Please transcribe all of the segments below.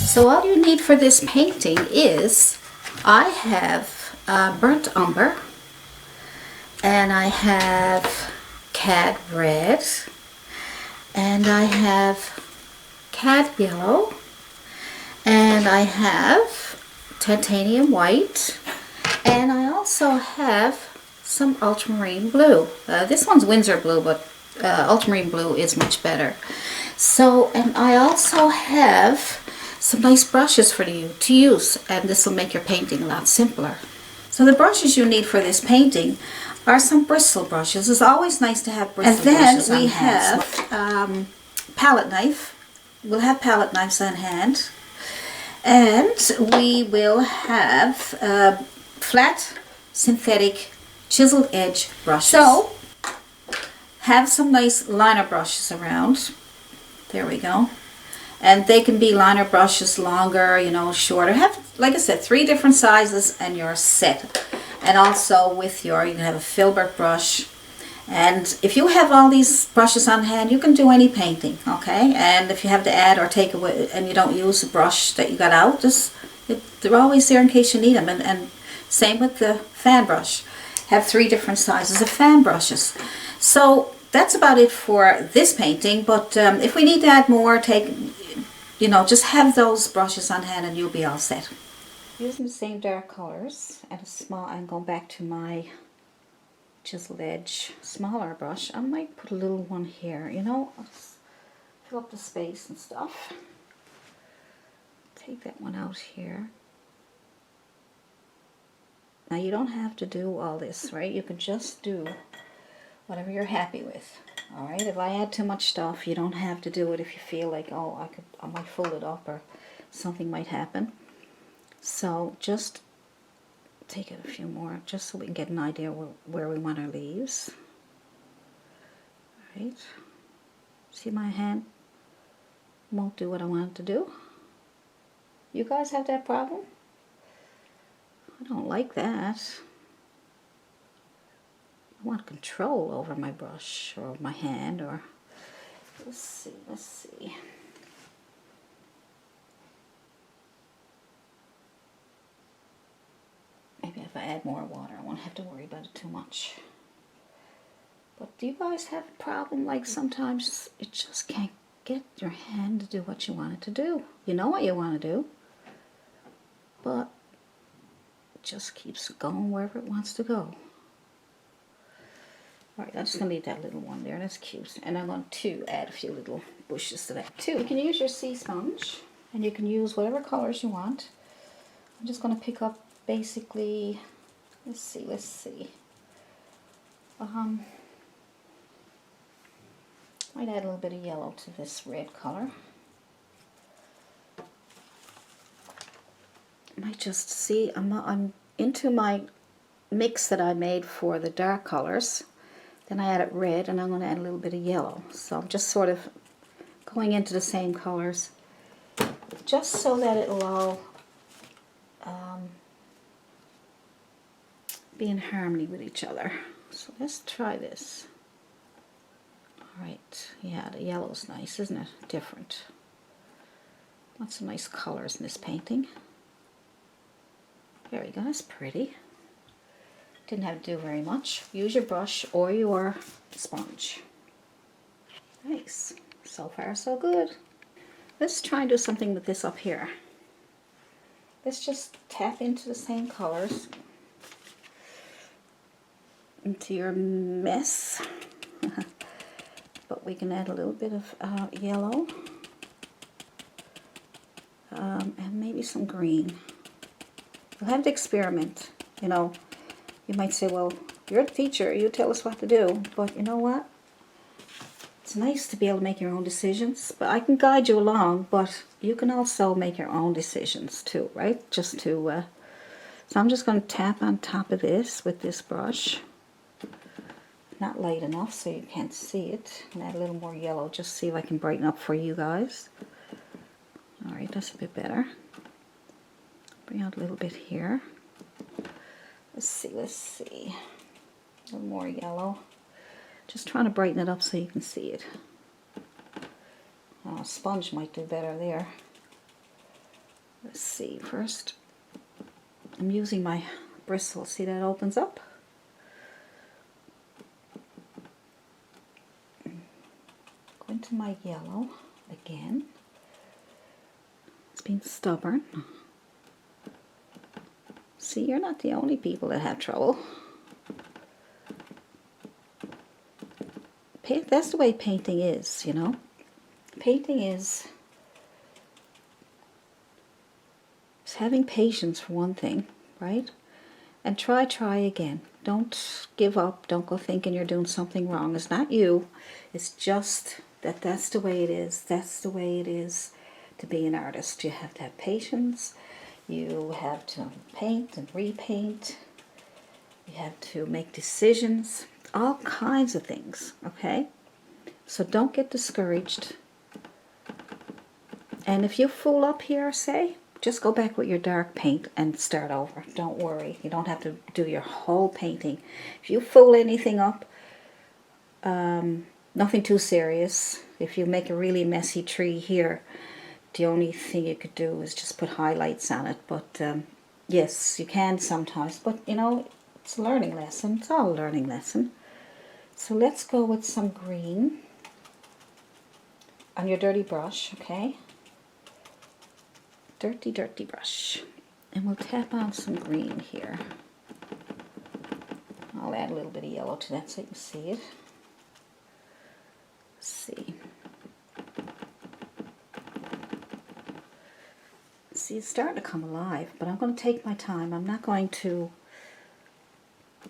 So all you need for this painting is, I have burnt umber, and I have cad red, and I have cad yellow, and I have titanium white, and I also have some ultramarine blue. This one's Windsor blue, but ultramarine blue is much better. So, and I also have some nice brushes for you to use, and this will make your painting a lot simpler. So the brushes you need for this painting are some Bristle brushes. It's always nice to have Bristle brushes on hand. And then we have palette knife. We'll have palette knives on hand. And we will have flat synthetic chiseled edge brushes. So have some nice liner brushes around. There we go. And they can be liner brushes, longer, you know, shorter. Have, like I said, 3 different sizes and you're set. And also with your, you can have a Filbert brush. And if you have all these brushes on hand, you can do any painting, okay? And if you have to add or take away and you don't use the brush that you got out, they're always there in case you need them. And same with the fan brush. Have 3 different sizes of fan brushes. So that's about it for this painting. But if we need to add more, you know, just have those brushes on hand and you'll be all set. Using the same dark colors and a small, I'm going back to my chiseled edge smaller brush. I might put a little one here, you know, fill up the space and stuff. Take that one out here. Now you don't have to do all this, right? You can just do whatever you're happy with. Alright, if I add too much stuff, you don't have to do it if you feel like, oh, I might fold it up or something might happen. So just take it a few more, just so we can get an idea where we want our leaves. Alright, see my hand won't do what I want it to do? You guys have that problem? I don't like that. I want control over my brush or my hand, or let's see. Maybe if I add more water, I won't have to worry about it too much. But do you guys have a problem like sometimes it just can't get your hand to do what you want it to do? You know what you want to do, but it just keeps going wherever it wants to go. Alright, I'm just going to leave that little one there. That's cute. And I'm going to add a few little bushes to that too. You can use your sea sponge, and you can use whatever colors you want. I'm just going to pick up basically, let's see. Might add a little bit of yellow to this red color. Might just see, I'm into my mix that I made for the dark colors. Then I added red, and I'm going to add a little bit of yellow. So I'm just sort of going into the same colors, just so that it'll all be in harmony with each other. So let's try this. Alright, yeah, the yellow's nice, isn't it? Different. Lots of nice colors in this painting. There we go, that's pretty. Didn't have to do very much. Use your brush or your sponge. Nice. So far so good. Let's try and do something with this up here. Let's just tap into the same colors into your mess. But we can add a little bit of yellow and maybe some green. You'll have to experiment, you know. You might say, well, you're the teacher, you tell us what to do. But you know what? It's nice to be able to make your own decisions. But I can guide you along, but you can also make your own decisions too, right? Just to, so I'm just going to tap on top of this with this brush. Not light enough so you can't see it. And add a little more yellow, just see if I can brighten up for you guys. Alright, that's a bit better. Bring out a little bit here. Let's see. A little more yellow. Just trying to brighten it up so you can see it. A sponge might do better there. Let's see, first I'm using my bristle. See that opens up? Go into my yellow again. It's being stubborn. See, you're not the only people that have trouble. That's the way painting is, you know. Painting is having patience for one thing, right? And try again. Don't give up. Don't go thinking you're doing something wrong. It's not you. It's just that's the way it is. That's the way it is to be an artist. You have to have patience. You have to paint and repaint. You have to make decisions. All kinds of things, okay? So don't get discouraged. And if you fool up here, say, just go back with your dark paint and start over. Don't worry. You don't have to do your whole painting. If you fool anything up, nothing too serious. If you make a really messy tree here, the only thing you could do is just put highlights on it. But yes, you can sometimes. But you know, it's a learning lesson. It's all a learning lesson. So let's go with some green on your dirty brush, okay? Dirty brush. And we'll tap on some green here. I'll add a little bit of yellow to that so you can see it. Let's see. See, it's starting to come alive, but I'm going to take my time. I'm not going to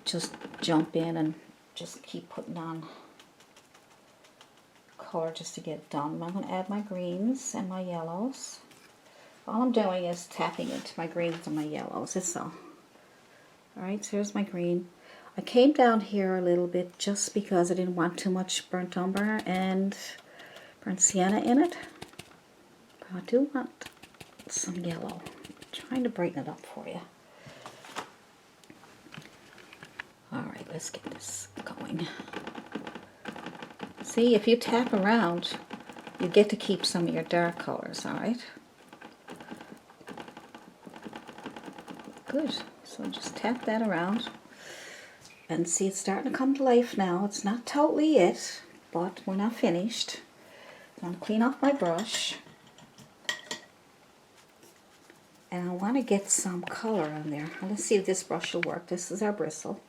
just jump in and just keep putting on color just to get it done. I'm going to add my greens and my yellows. All I'm doing is tapping into my greens and my yellows. That's all. Alright, so here's my green. I came down here a little bit just because I didn't want too much burnt umber and burnt sienna in it. But I do want some yellow. I'm trying to brighten it up for you. Alright, let's get this going. See, if you tap around, you get to keep some of your dark colors, alright? Good. So just tap that around. And see, it's starting to come to life now. It's not totally it, but we're not finished. I'm going to clean off my brush. And I want to get some color on there. Let's see if this brush will work. This is our bristle.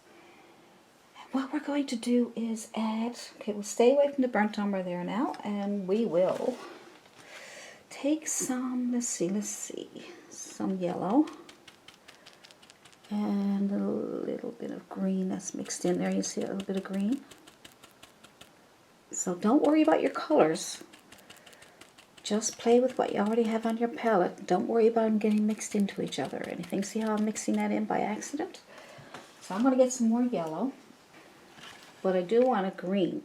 And what we're going to do is add, okay, we'll stay away from the burnt umber there now, and we will take some, let's see, some yellow. And a little bit of green that's mixed in there. You see a little bit of green? So don't worry about your colors. Just play with what you already have on your palette. Don't worry about them getting mixed into each other or anything. See how I'm mixing that in by accident? So I'm going to get some more yellow. But I do want a green,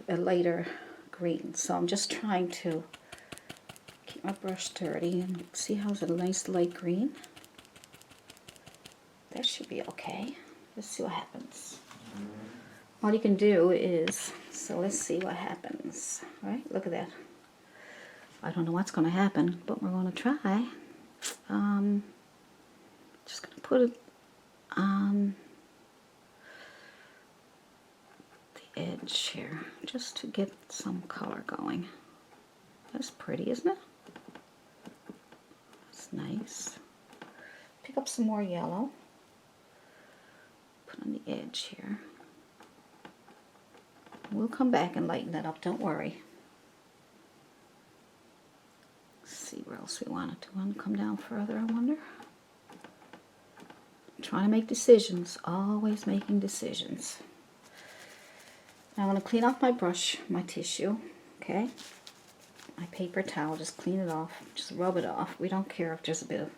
a lighter green. So I'm just trying to keep my brush dirty and see how's a nice light green. That should be okay. Let's see what happens. All you can do is, so let's see what happens. All right, look at that. I don't know what's going to happen, but we're going to try. Just going to put it on the edge here, just to get some color going. That's pretty, isn't it? That's nice. Pick up some more yellow. Put on the edge here. We'll come back and lighten that up, don't worry. Let's see where else we want it. Do we want to come down further, I wonder? I'm trying to make decisions, always making decisions. Now I'm going to clean off my brush, my tissue, okay? My paper towel, just clean it off, just rub it off. We don't care if there's a bit of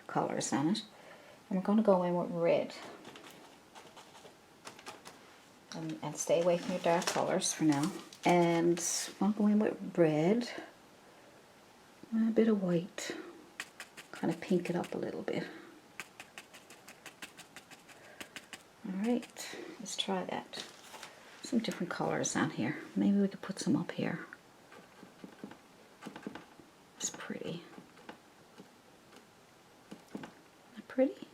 colors on it. And we're going to go in with red. And stay away from your dark colors for now. And I'm going in with red. And a bit of white. Kind of pink it up a little bit. Alright, let's try that. Some different colors on here. Maybe we could put some up here. It's pretty. pretty?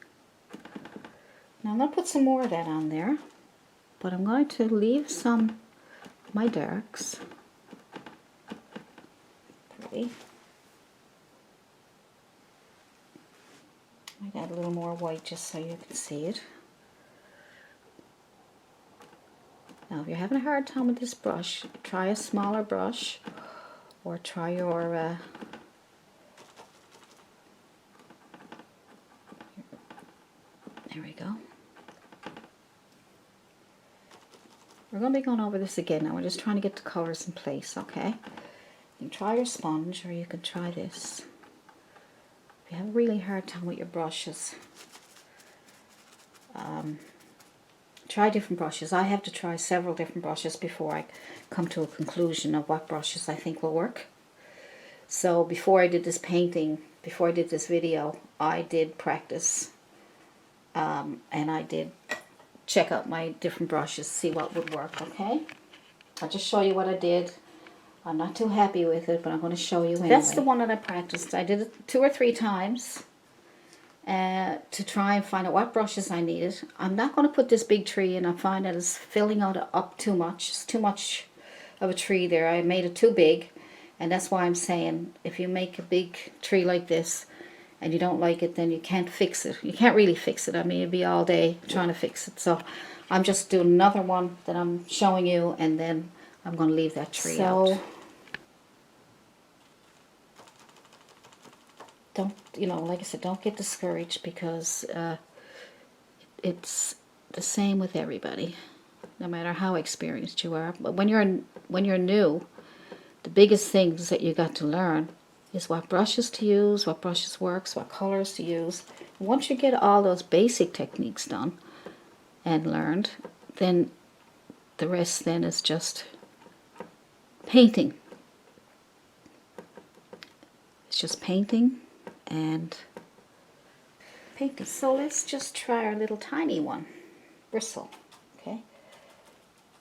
Now I'm going to put some more of that on there, but I'm going to leave some of my darks. Pretty. I got a little more white just so you can see it. Now if you're having a hard time with this brush, try a smaller brush, or try your there we go. We're going to be going over this again now. We're just trying to get the colors in place, okay? You can try your sponge, or you can try this. If you have a really hard time with your brushes, try different brushes. I have to try several different brushes before I come to a conclusion of what brushes I think will work. So before I did this painting, before I did this video, I did practice, and I did check out my different brushes, see what would work, okay? I'll just show you what I did. I'm not too happy with it, but I'm going to show you anyway. That's the one that I practiced. I did it 2 or 3 times to try and find out what brushes I needed. I'm not going to put this big tree in. I find that it's filling out up too much. It's too much of a tree there. I made it too big, and that's why I'm saying if you make a big tree like this and you don't like it, then you can't fix it. You can't really fix it. I mean, you'd be all day trying to fix it. So I'm just doing another one that I'm showing you, and then I'm going to leave that tree out. Don't, you know, like I said, don't get discouraged, because it's the same with everybody, no matter how experienced you are. But when you're new, the biggest things that you got to learn is what brushes to use, what brushes works, what colors to use. Once you get all those basic techniques done and learned, then the rest then is just painting. It's just painting and painting. So let's just try our little tiny one, Bristle. Okay,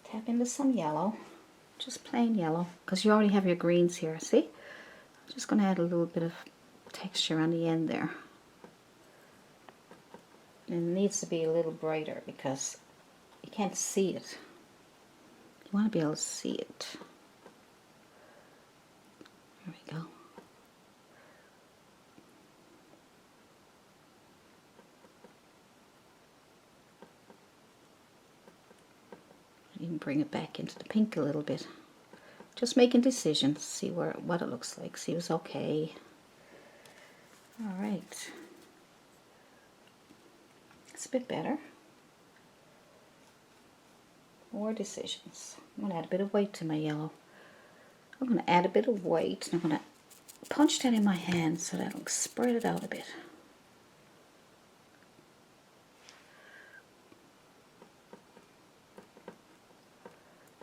tap into some yellow, just plain yellow, because you already have your greens here. See, I'm just going to add a little bit of texture on the end there. And it needs to be a little brighter because you can't see it. You want to be able to see it. There we go. Even bring it back into the pink a little bit. Just making decisions, see what it looks like, see if it's okay. All right. It's a bit better. More decisions. I'm going to add a bit of white to my yellow. I'm going to add a bit of white, and I'm going to punch that in my hand so that it'll spread it out a bit.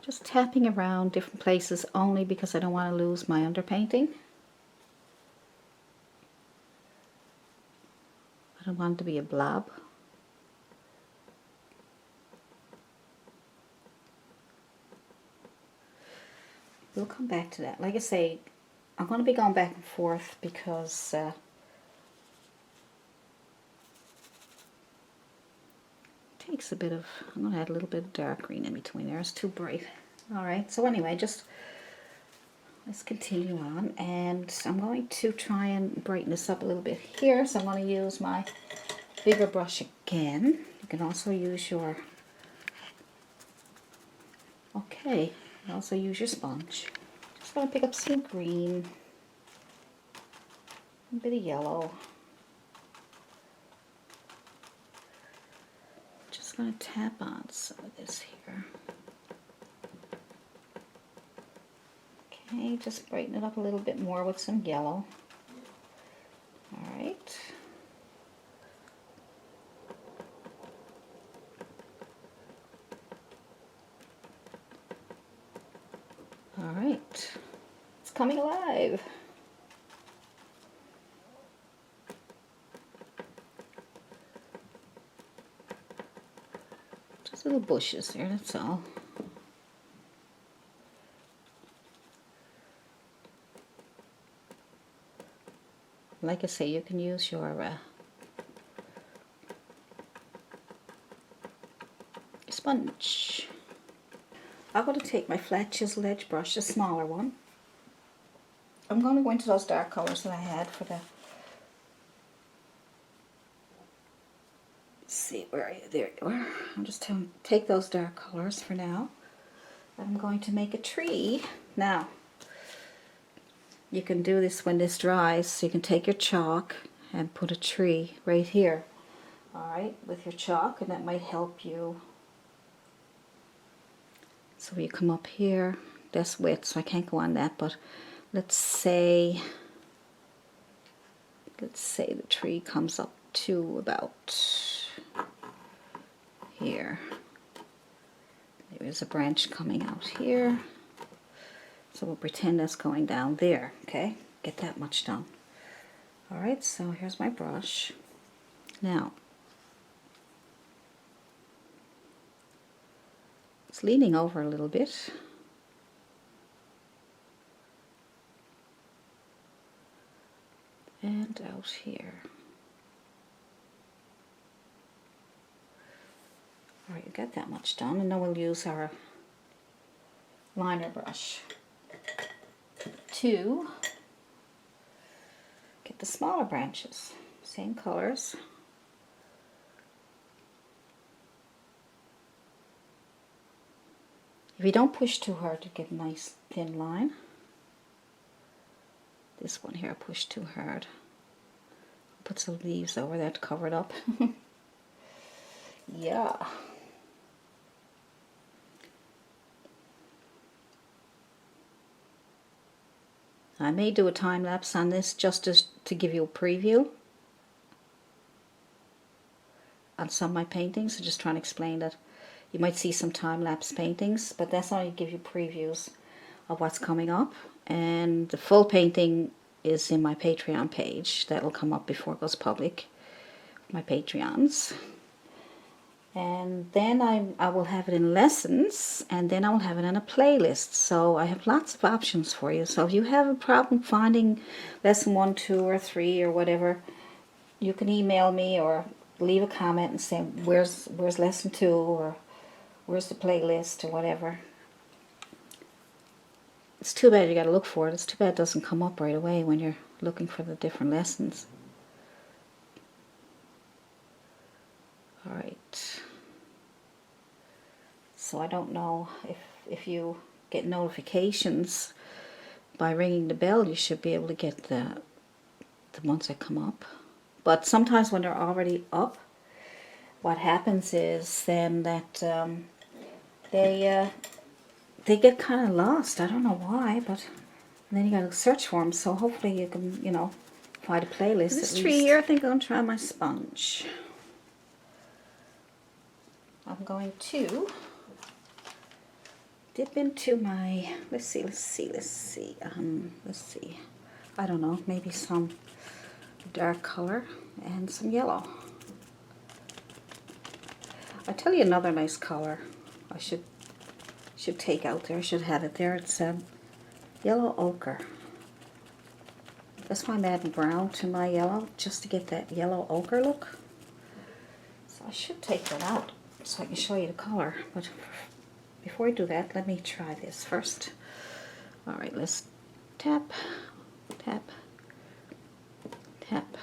Just tapping around different places only because I don't want to lose my underpainting. I don't want it to be a blob. We'll come back to that. Like I say, I'm going to be going back and forth because takes a bit of, I'm going to add a little bit of dark green in between there. It's too bright. Alright, so anyway, just let's continue on, and I'm going to try and brighten this up a little bit here. So I'm going to use my bigger brush again. You can also use your, okay, you can also use your sponge. Just going to pick up some green, a bit of yellow. Just going to tap on some of this here. Okay, just brighten it up a little bit more with some yellow. Alright. Alright. It's coming alive. Just little bushes there, that's all. Like I say, you can use your sponge. I'm going to take my flat chisel edge brush, a smaller one. I'm going to go into those dark colors that I had for the... Let's see, where are you? There you are. I'm just going to take those dark colors for now. I'm going to make a tree. Now, you can do this when this dries, so you can take your chalk and put a tree right here. Alright, with your chalk, and that might help you. So you come up here, that's wet, so I can't go on that, but let's say the tree comes up to about here. There's a branch coming out here. So we'll pretend that's going down there, okay? Get that much done. Alright, so here's my brush. Now, it's leaning over a little bit. And out here. Alright, you got that much done, and now we'll use our liner brush to get the smaller branches. Same colors. If you don't push too hard to get a nice thin line. This one here I pushed too hard. Put some leaves over that to cover it up. Yeah. I may do a time lapse on this just to give you a preview on some of my paintings. So just trying to explain that you might see some time lapse paintings, but that's only to give you previews of what's coming up. And the full painting is in my Patreon page. That will come up before it goes public. My Patreons. And then I will have it in lessons, and then I will have it in a playlist. So I have lots of options for you. So if you have a problem finding lesson 1, 2, or 3, or whatever, you can email me or leave a comment and say, where's lesson 2, or where's the playlist, or whatever. It's too bad you got to look for it. It's too bad it doesn't come up right away when you're looking for the different lessons. Alright, so I don't know if you get notifications by ringing the bell. You should be able to get the ones that come up. But sometimes when they're already up, what happens is then that they get kind of lost. I don't know why, but then you got to search for them. So hopefully you can, you know, find a playlist. This tree here, I think I'm going to try my sponge. I'm going to dip into my, let's see, I don't know, maybe some dark color and some yellow. I'll tell you another nice color I should take out there. I should have it there. It's yellow ochre. That's why I'm adding brown to my yellow, just to get that yellow ochre look. So I should take that out so I can show you the color, but before I do that, let me try this first. Alright, let's tap, tap, tap.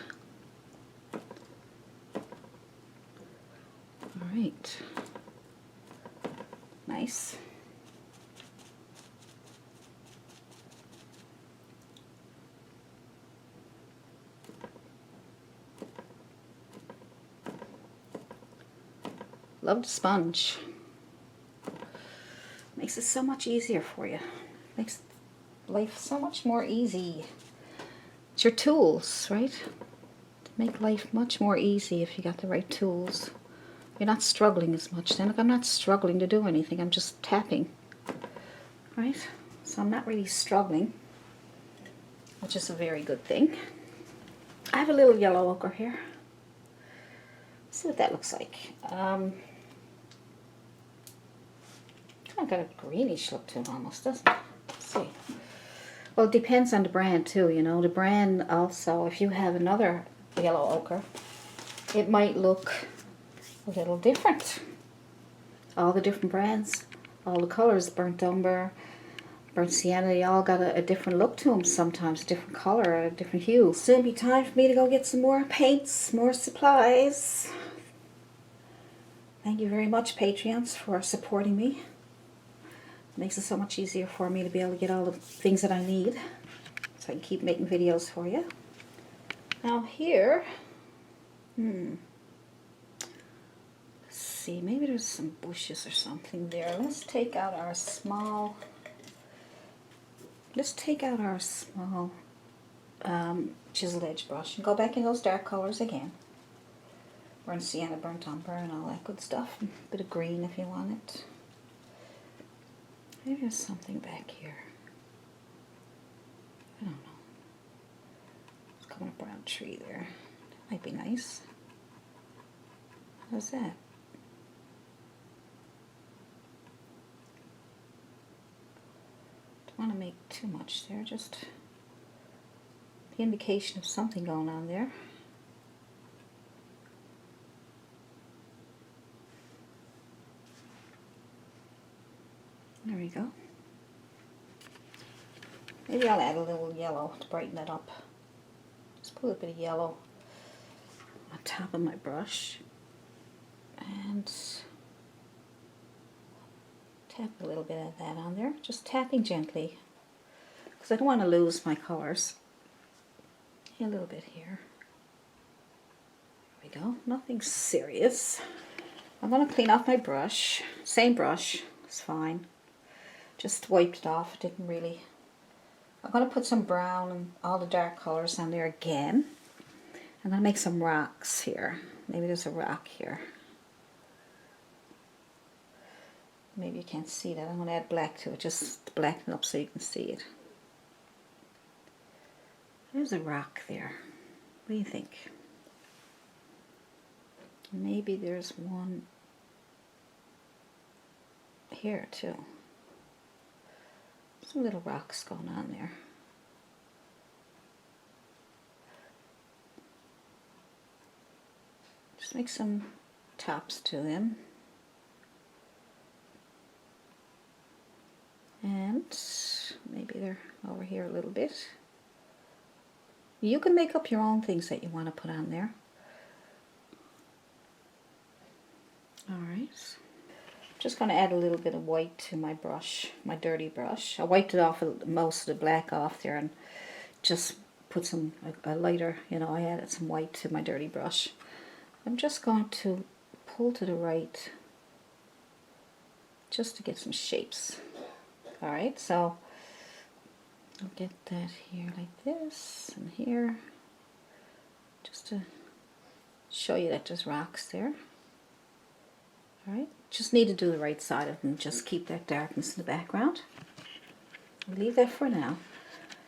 Alright, nice. Love the sponge. Makes it so much easier for you. Makes life so much more easy. It's your tools, right? To make life much more easy if you got the right tools. You're not struggling as much then. Like, I'm not struggling to do anything. I'm just tapping. Right? So I'm not really struggling, which is a very good thing. I have a little yellow ochre here. Let's see what that looks like. Kind of got a greenish look to it almost, doesn't it? Let's see. Well, it depends on the brand too, you know. The brand also, if you have another yellow ochre, it might look a little different. all the different brands, all the colors, burnt umber, burnt sienna, they all got a different look to them sometimes, different color, a different hue. Soon be time for me to go get some more paints, more supplies. Thank you very much, Patreons, for supporting me. It makes it so much easier for me to be able to get all the things that I need so I can keep making videos for you. Now here, let's see, maybe there's some bushes or something there. Let's take out our small chiseled edge brush and go back in those dark colors again. Burnt sienna, burnt umber, and all that good stuff. A bit of green if you want it. Maybe there's something back here. I don't know. It's coming up around a tree there. That might be nice. How's that? Don't want to make too much there, just the indication of something going on there. There we go. Maybe I'll add a little yellow to brighten it up. Just put a bit of yellow on top of my brush and tap a little bit of that on there. Just tapping gently because I don't want to lose my colors. A little bit here. There we go. Nothing serious. I'm going to clean off my brush. Same brush. It's fine. Just wiped it off. Didn't really. I'm going to put some brown and all the dark colors on there again. I'm going to make some rocks here. Maybe there's a rock here. Maybe you can't see that. I'm going to add black to it. Just blacken it up so you can see it. There's a rock there. What do you think? Maybe there's one here too. Some little rocks going on there. Just make some tops to them. And maybe they're over here a little bit. You can make up your own things that you want to put on there. Alright. Just going to add a little bit of white to my brush, my dirty brush. I wiped it off, most of the black off there, and just put some, a lighter, you know, I added some white to my dirty brush. I'm just going to pull to the right just to get some shapes. Alright, so I'll get that here like this, and here, just to show you that there's rocks there. Alright, just need to do the right side of them, just keep that darkness in the background. I'll leave that for now.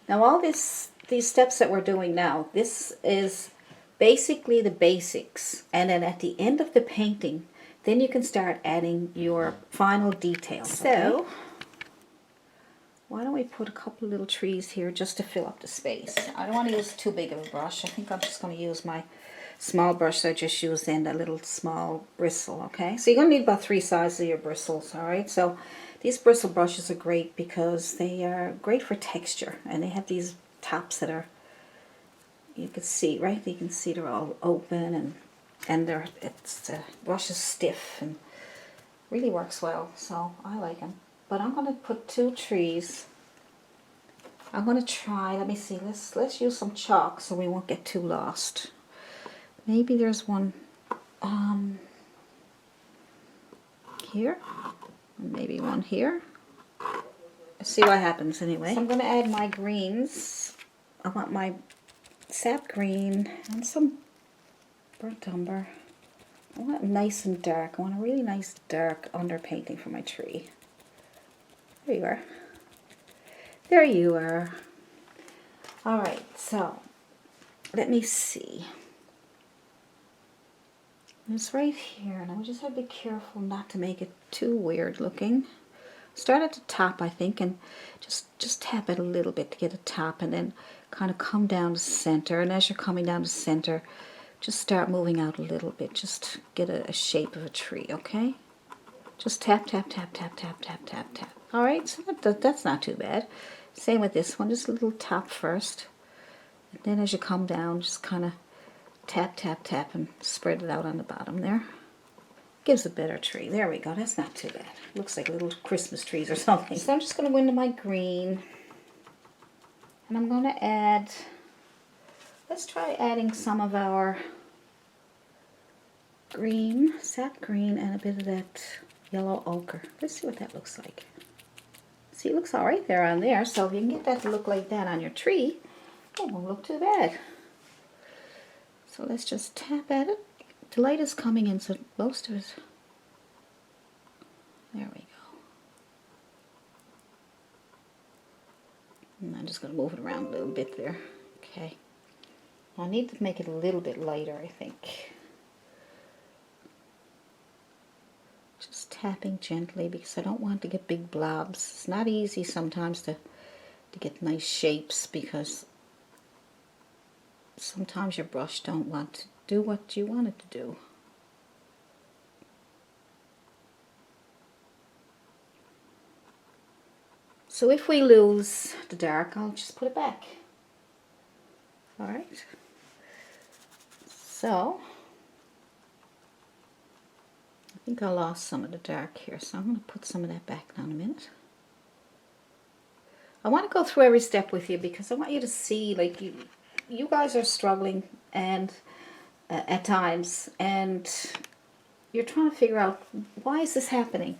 Now all these steps that we're doing now, this is basically the basics, and then at the end of the painting, then you can start adding your final details. So, why don't we put a couple of little trees here just to fill up the space. I don't want to use too big of a brush. I think I'm just going to use my small brush that I just used in a little small bristle, okay? So you're going to need about 3 sizes of your bristles, alright? So these bristle brushes are great because they are great for texture, and they have these tops that are, you can see, right? You can see they're all open, and the brush is stiff and really works well, so I like them. But I'm going to put 2 trees. I'm going to try, let me see, let's use some chalk so we won't get too lost. Maybe there's one here, and maybe one here. Let's see what happens anyway. So I'm going to add my greens. I want my sap green and some burnt umber. I want it nice and dark. I want a really nice dark underpainting for my tree. There you are. There you are. Alright, so let me see. It's right here, and I just have to be careful not to make it too weird looking. Start at the top, I think, and just tap it a little bit to get a top, and then kind of come down to center. And as you're coming down to center, just start moving out a little bit. Just get a shape of a tree, okay? Just tap, tap, tap, tap, tap, tap, tap, tap. All right, so that's not too bad. Same with this one, just a little tap first. And then as you come down, just kind of tap, tap, tap, and spread it out on the bottom there. Gives a better tree. There we go, that's not too bad. Looks like little Christmas trees or something. So I'm just going to go into my green. And I'm going to add, let's try adding some of our green, sap green, and a bit of that yellow ochre. Let's see what that looks like. See, it looks all right there on there. So if you can get that to look like that on your tree, it won't look too bad. So let's just tap at it. The light is coming in, so most of it. There we go. And I'm just going to move it around a little bit there. Okay. I need to make it a little bit lighter, I think. Just tapping gently because I don't want to get big blobs. It's not easy sometimes to get nice shapes because sometimes your brush don't want to do what you want it to do. So if we lose the dark, I'll just put it back. Alright. So I think I lost some of the dark here, so I'm going to put some of that back now in a minute. I want to go through every step with you because I want you to see, like, you guys are struggling and at times, and you're trying to figure out, why is this happening?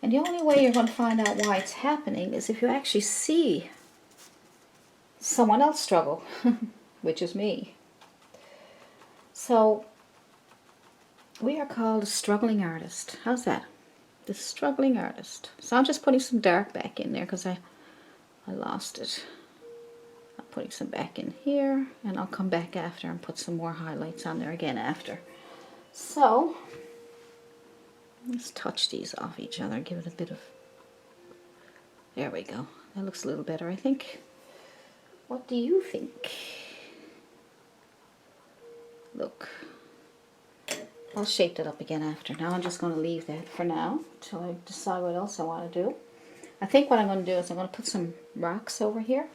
And the only way you're going to find out why it's happening is if you actually see someone else struggle, which is me. So we are called a struggling artist. How's that? The struggling artist. So I'm just putting some dark back in there because I lost it. I'm putting some back in here, and I'll come back after and put some more highlights on there again after. So let's touch these off each other, give it a bit of, there we go. That looks a little better, I think. What do you think? Look. I'll shape that up again after. Now I'm just going to leave that for now until I decide what else I want to do. I think what I'm going to do is I'm going to put some rocks over here.